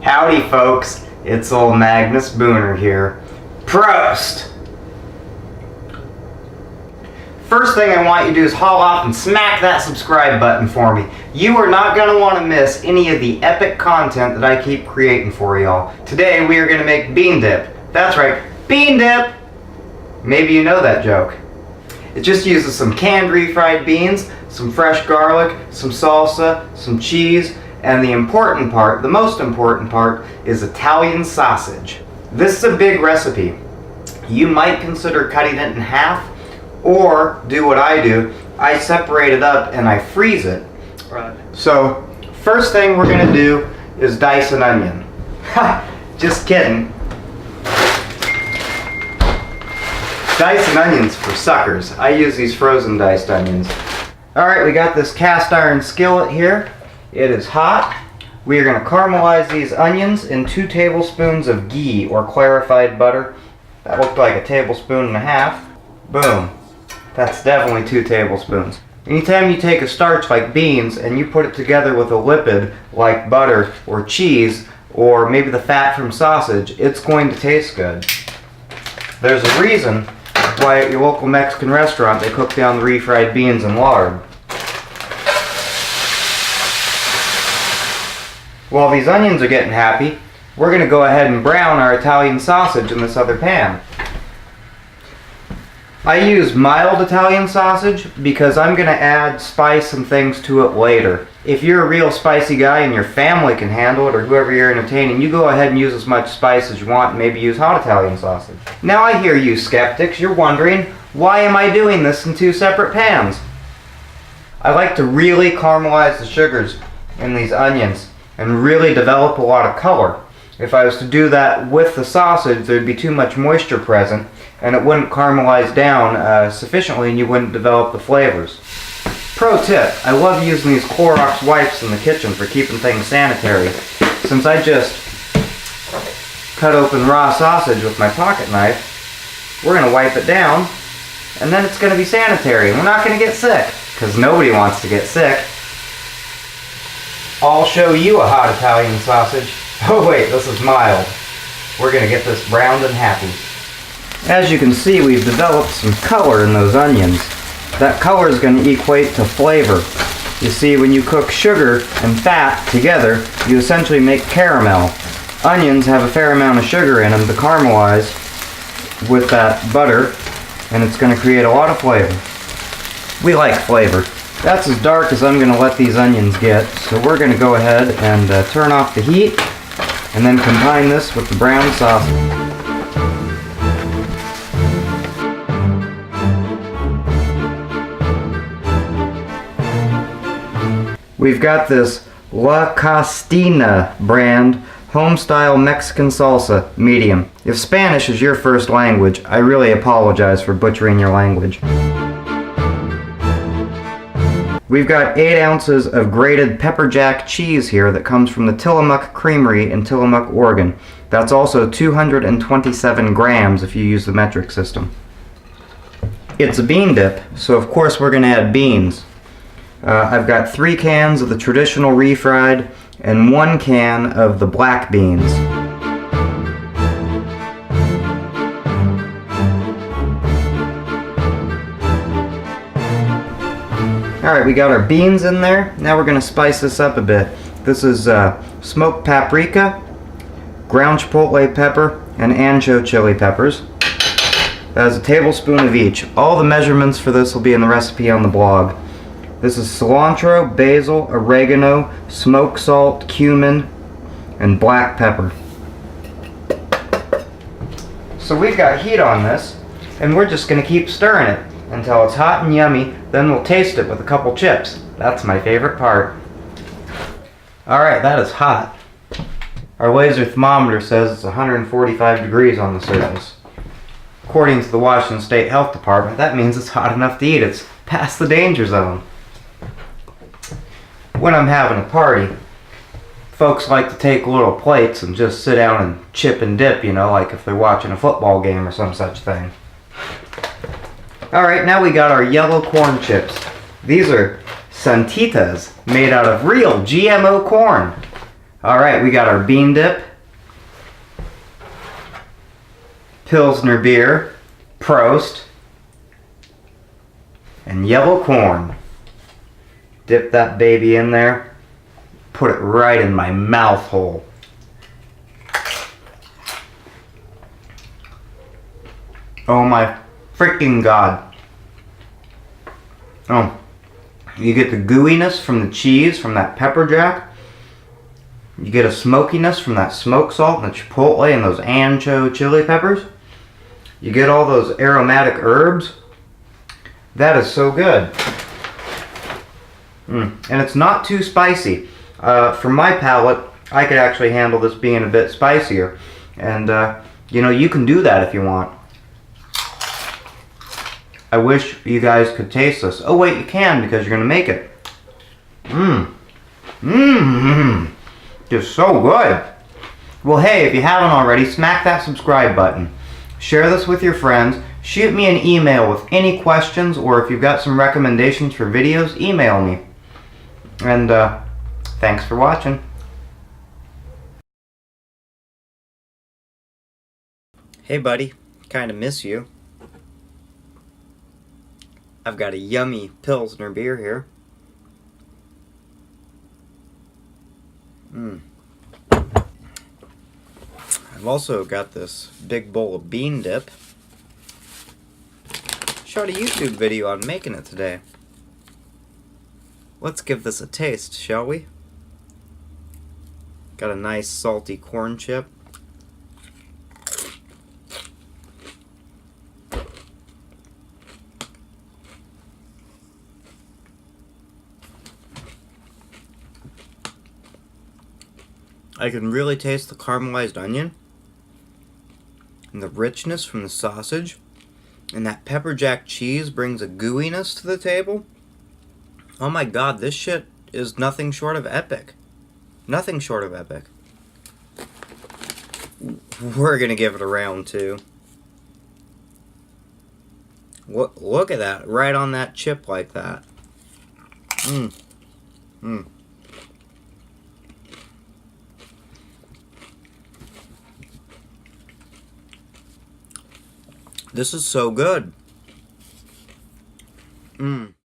Howdy folks, it's old Magnus Booner here. Prost! First thing I want you to do is haul off and smack that subscribe button for me. You are not going to want to miss any of the epic content that I keep creating for y'all. Today we are going to make bean dip. That's right, bean dip! Maybe you know that joke. It just uses some canned refried beans, some fresh garlic, some salsa, some cheese, and the important part, the most important part, is Italian sausage. This is a big recipe. You might consider cutting it in half, or do what I do. I separate it up and I freeze it. Right. So, first thing we're gonna do is dice an onion. Ha! Just kidding. Dicing onions for suckers. I use these frozen diced onions. Alright, we got this cast iron skillet here. It is hot. We are going to caramelize these onions in 2 tablespoons of ghee or clarified butter. That looked like a tablespoon and a half. Boom. That's definitely 2 tablespoons. Anytime you take a starch like beans and you put it together with a lipid like butter or cheese or maybe the fat from sausage, it's going to taste good. There's a reason why at your local Mexican restaurant they cook down the refried beans in lard. While these onions are getting happy, we're going to go ahead and brown our Italian sausage in this other pan. I use mild Italian sausage because I'm going to add spice and things to it later. If you're a real spicy guy and your family can handle it, or whoever you're entertaining, you go ahead and use as much spice as you want and maybe use hot Italian sausage. Now I hear you skeptics, you're wondering, why am I doing this in 2 separate pans? I like to really caramelize the sugars in these onions and really develop a lot of color. If I was to do that with the sausage, there'd be too much moisture present and it wouldn't caramelize down sufficiently and you wouldn't develop the flavors. Pro tip, I love using these Clorox wipes in the kitchen for keeping things sanitary. Since I just cut open raw sausage with my pocket knife, we're going to wipe it down and then it's going to be sanitary and we're not going to get sick, because nobody wants to get sick. I'll show you a hot Italian sausage. Oh wait, this is mild. We're going to get this browned and happy. As you can see, we've developed some color in those onions. That color is going to equate to flavor. You see, when you cook sugar and fat together, you essentially make caramel. Onions have a fair amount of sugar in them to caramelize with that butter, and it's going to create a lot of flavor. We like flavor. That's as dark as I'm going to let these onions get, so we're going to go ahead and turn off the heat and then combine this with the brown sausage. We've got this La Costina brand home-style Mexican salsa, medium. If Spanish is your first language, I really apologize for butchering your language. We've got 8 ounces of grated pepper jack cheese here that comes from the Tillamook Creamery in Tillamook, Oregon. That's also 227 grams if you use the metric system. It's a bean dip, so of course we're going to add beans. I've got 3 cans of the traditional refried and 1 can of the black beans. Alright, we got our beans in there. Now we're going to spice this up a bit. This is smoked paprika, ground chipotle pepper, and ancho chili peppers. That is a tablespoon of each. All the measurements for this will be in the recipe on the blog. This is cilantro, basil, oregano, smoked salt, cumin, and black pepper. So we've got heat on this, and we're just going to keep stirring it until it's hot and yummy. Then we'll taste it with a couple chips. That's my favorite part. Alright, that is hot. Our laser thermometer says it's 145 degrees on the surface. According to the Washington State Health Department, that means it's hot enough to eat. It's past the danger zone. When I'm having a party, folks like to take little plates and just sit down and chip and dip, you know, like if they're watching a football game or some such thing. Alright, now we got our yellow corn chips. These are Santitas, made out of real GMO corn. Alright, we got our bean dip, Pilsner beer, Prost, and yellow corn. Dip that baby in there. Put it right in my mouth hole. Oh my freaking God. Oh, you get the gooiness from the cheese, from that pepper jack. You get a smokiness from that smoke salt and the chipotle and those ancho chili peppers. You get all those aromatic herbs. That is so good. And it's not too spicy. For my palate, I could actually handle this being a bit spicier. And, you know, you can do that if you want. I wish you guys could taste this. Oh, wait, you can because you're going to make it. Just so good. Well, hey, if you haven't already, smack that subscribe button. Share this with your friends. Shoot me an email with any questions, or if you've got some recommendations for videos, email me. And, thanks for watching. Hey buddy, kinda miss you. I've got a yummy Pilsner beer here. I've also got this big bowl of bean dip. Shot a YouTube video on making it today. Let's give this a taste, shall we? Got a nice salty corn chip. I can really taste the caramelized onion and the richness from the sausage, and that pepper jack cheese brings a gooiness to the table. Oh my God, this shit is nothing short of epic. Nothing short of epic. We're gonna give it a round 2. Look at that, right on that chip like that. This is so good.